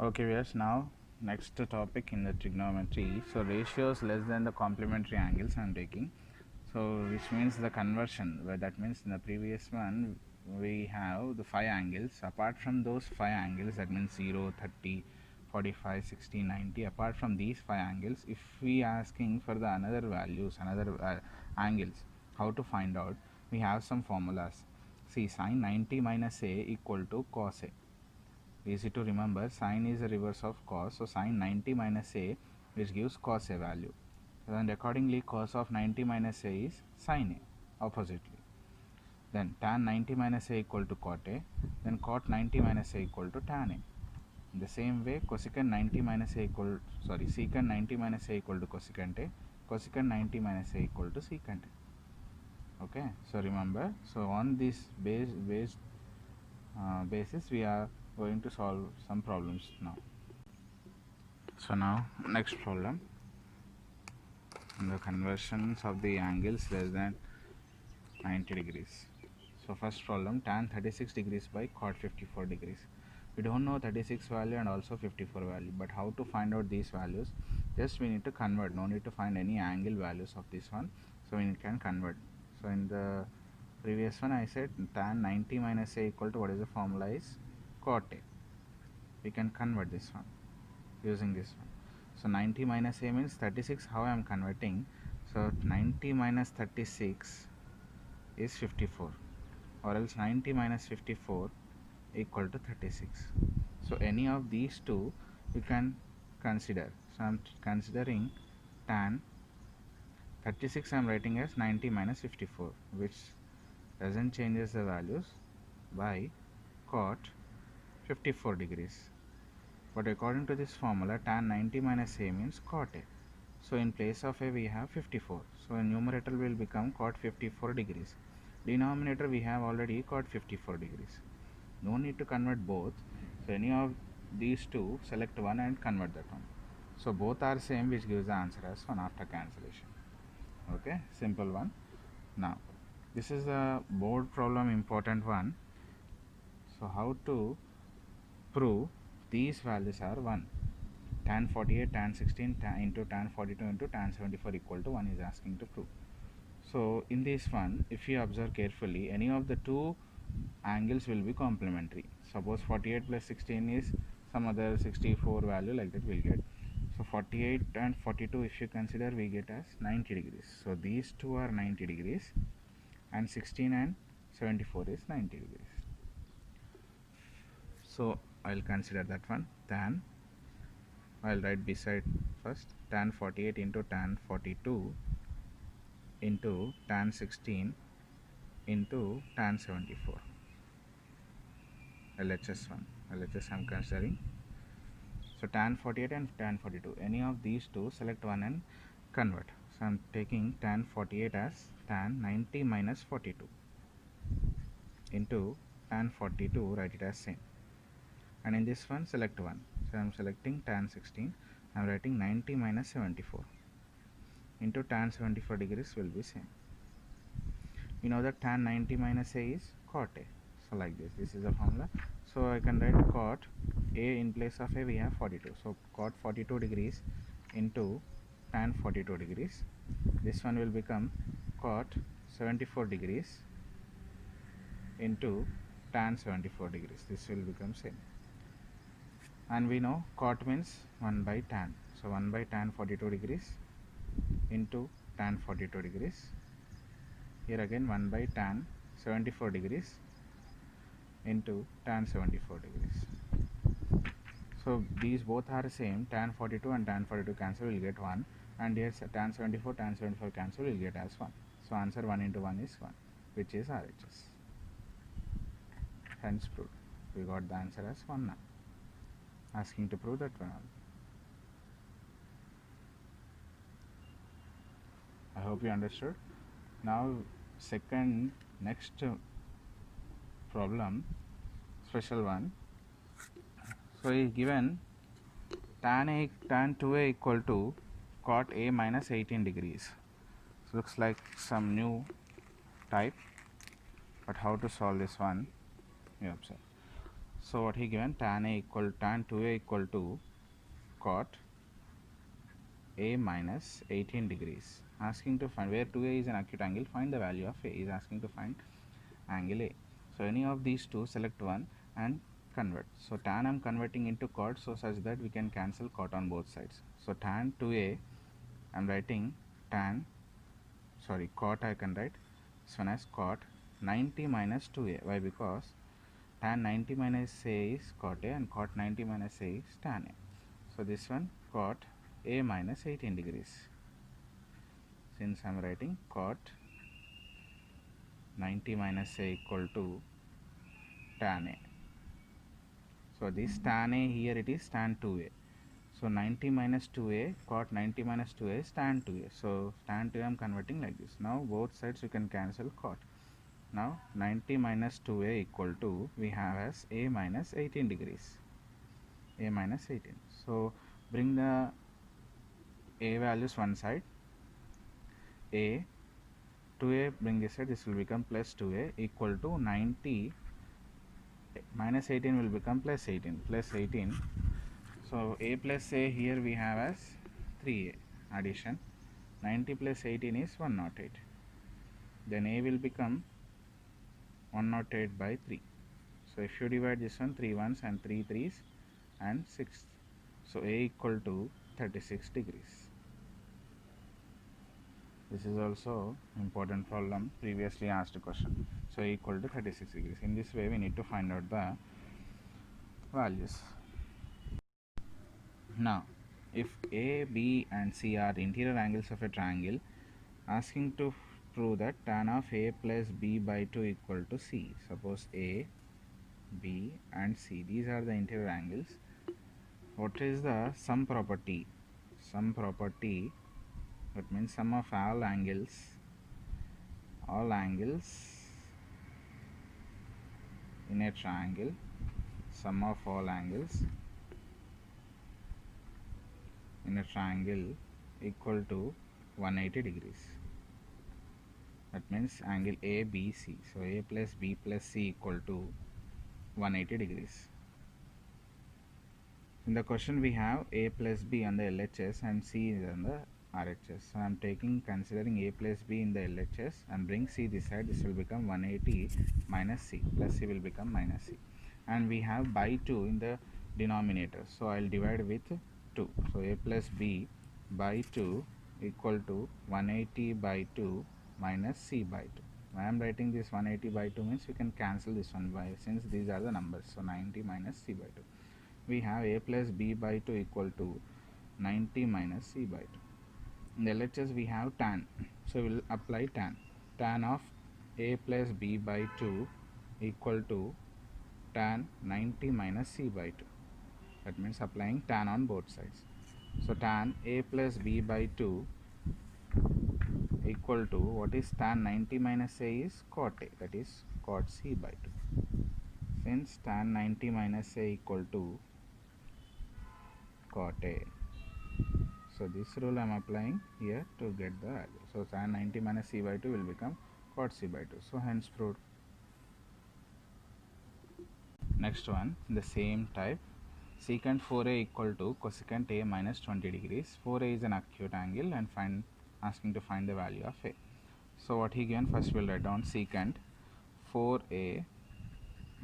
Okay, yes, now next topic in the trigonometry. So ratios less than the complementary angles I'm taking. So which means the conversion, where that means in the previous one we have the 5 angles. Apart from those 5 angles, that means 0, 30, 45, 60, 90. Apart from these 5 angles, if we asking for the another values, another angles, how to find out? We have some formulas. See, sine 90 minus a equal to cos a. Easy to remember, sine is the reverse of cos, so sine 90 minus a, which gives cos a value, and accordingly cos of 90 minus a is sin a oppositely. Then tan 90 minus a equal to cot a, then cot 90 minus a equal to tan a. In the same way, cosecant 90 minus a equal, secant 90 minus a equal to cosecant a, cosecant 90 minus a equal to secant a. Okay, so remember, so on this basis we are going to solve some problems now. So now next problem, the conversions of the angles less than 90 degrees. So first problem, tan 36 degrees by cot 54 degrees. We don't know 36 value and also 54 value, but how to find out these values? Just we need to convert, no need to find any angle values of this one, so we can convert. So in the previous one I said tan 90 minus a equal to, what is the formula, is cot a. We can convert this one using this one. So 90 minus a means 36. How I am converting? So 90 minus 36 is 54, or else 90 minus 54 equal to 36. So any of these two you can consider. So I am considering tan 36, I am writing as 90 minus 54, which doesn't changes the values, by cot 54 degrees. But according to this formula, tan 90 minus a means cot a. So in place of a we have 54. So numerator will become cot 54 degrees. Denominator we have already cot 54 degrees. No need to convert both. So any of these two, select one and convert that one. So both are same, which gives the answer as 1 after cancellation. Okay, simple one. Now this is the board problem, important one. So how to prove these values are 1? Tan 48, tan 16 into tan 42 into tan 74 equal to 1 is asking to prove. So in this one, if you observe carefully, any of the two angles will be complementary. Suppose 48 plus 16 is some other 64 value, like that we'll get. So 48 and 42, if you consider, we get as 90 degrees. So these two are 90 degrees, and 16 and 74 is 90 degrees. So I'll consider that one. Tan, I'll write beside first, tan 48 into tan 42 into tan 16 into tan 74. LHS 1, LHS I'm considering. So tan 48 and tan 42, any of these two, select one and convert. So I'm taking tan 48 as tan 90 minus 42 into tan 42, write it as same. And in this one, select one. So I'm selecting tan 16, I'm writing 90 minus 74 into tan 74 degrees will be same. You know that tan 90 minus a is cot a. So like this is the formula. So I can write cot a, in place of a we have 42. So cot 42 degrees into tan 42 degrees. This one will become cot 74 degrees into tan 74 degrees. This will become same. And we know cot means 1 by tan. So 1 by tan 42 degrees into tan 42 degrees. Here again 1 by tan 74 degrees into tan 74 degrees. So these both are same, tan 42 and tan 42 cancel, will get 1, and here tan 74 cancel, will get as 1. So answer 1 into 1 is 1, which is RHS. Hence proved. We got the answer as 1 now. Asking to prove that one. I hope you understood. Now next problem, special one. So is given tan 2a equal to cot a minus 18 degrees. So looks like some new type, but how to solve this one, you observe. So what he given, tan 2a equal to cot a minus 18 degrees. Asking to find where 2a is an acute angle, find the value of a. Is asking to find angle a. So any of these two, select one and convert. So tan I'm converting into cot, so such that we can cancel cot on both sides. So tan 2a I'm writing cot I can write this one as cot 90 minus 2a. Why? Because tan 90 minus a is cot a and cot 90 minus a is tan a. So this one cot a minus 18 degrees. Since I am writing cot 90 minus a equal to tan a. So this tan a, here it is tan 2a. So 90 minus 2a, cot 90 minus 2a is tan 2a. So tan 2a I am converting like this. Now both sides you can cancel cot. Now 90 minus 2a equal to, we have as a minus 18 degrees. A minus 18. So bring the a values one side. A 2a bring this side, this will become plus 2a equal to 90 minus 18 will become plus 18. So a plus a here we have as 3a addition. 90 plus 18 is 108. Then a will become 108 by 3. So if you divide this one, 3 ones and 3 threes and 6. So a equal to 36 degrees. This is also important problem, previously asked question. So a equal to 36 degrees. In this way we need to find out the values. Now if a, b and c are the interior angles of a triangle, asking to prove that tan of a plus b by 2 equal to c. Suppose a, b and c, these are the interior angles. What is the sum property? Sum property, that means sum of all angles in a triangle, sum of all angles in a triangle equal to 180 degrees. That means angle ABC. So a plus b plus c equal to 180 degrees. In the question we have a plus b on the LHS and c is on the RHS. So I am considering a plus b in the LHS and bring c this side. This will become 180 minus c, plus c will become minus c. And we have by 2 in the denominator. So I will divide with 2. So a plus b by 2 equal to 180 by 2 minus c by 2. I am writing this 180 by 2 means we can cancel this one by, since these are the numbers. So 90 minus c by 2. We have a plus b by 2 equal to 90 minus c by 2. In the LHS we have tan. So we will apply tan. Tan of a plus b by 2 equal to tan 90 minus c by 2. That means applying tan on both sides. So tan a plus b by 2 equal to, what is tan 90 minus a is cot a, that is cot c by 2. Since tan 90 minus a equal to cot a, so this rule I am applying here to get the value. So tan 90 minus c by 2 will become cot c by 2. So hence proved. Next one, the same type. Secant 4a equal to cosecant a minus 20 degrees. 4a is an acute angle and asking to find the value of a. So what he given, first we'll write down secant 4a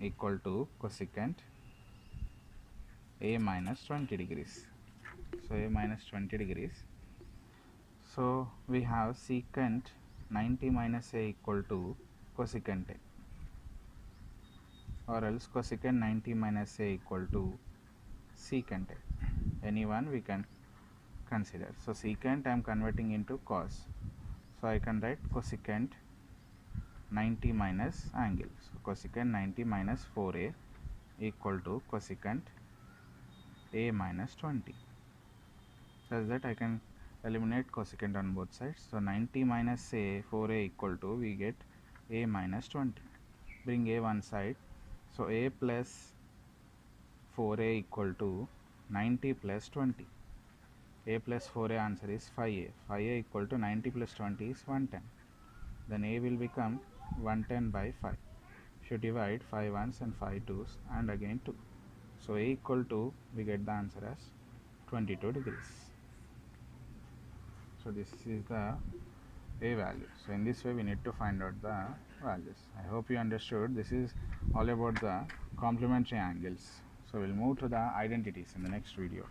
equal to cosecant a minus 20 degrees. So a minus 20 degrees. So we have secant 90 minus a equal to cosecant a, or else cosecant 90 minus a equal to secant a. Any one we can consider. So secant I am converting into cos. So I can write cosecant 90 minus angle. So cosecant 90 minus 4a equal to cosecant a minus 20. Such that I can eliminate cosecant on both sides. So 90 minus a 4a equal to, we get a minus 20. Bring a one side. So a plus 4a equal to 90 plus 20. A plus 4a answer is 5a. 5a equal to 90 plus 20 is 110. Then a will become 110 by 5. If you divide 5 ones and 5 twos and again 2, so A equal to, we get the answer as 22 degrees. So this is the A value. So in this way we need to find out the values. I hope you understood. This is all about the complementary angles. So we'll move to the identities in the next video.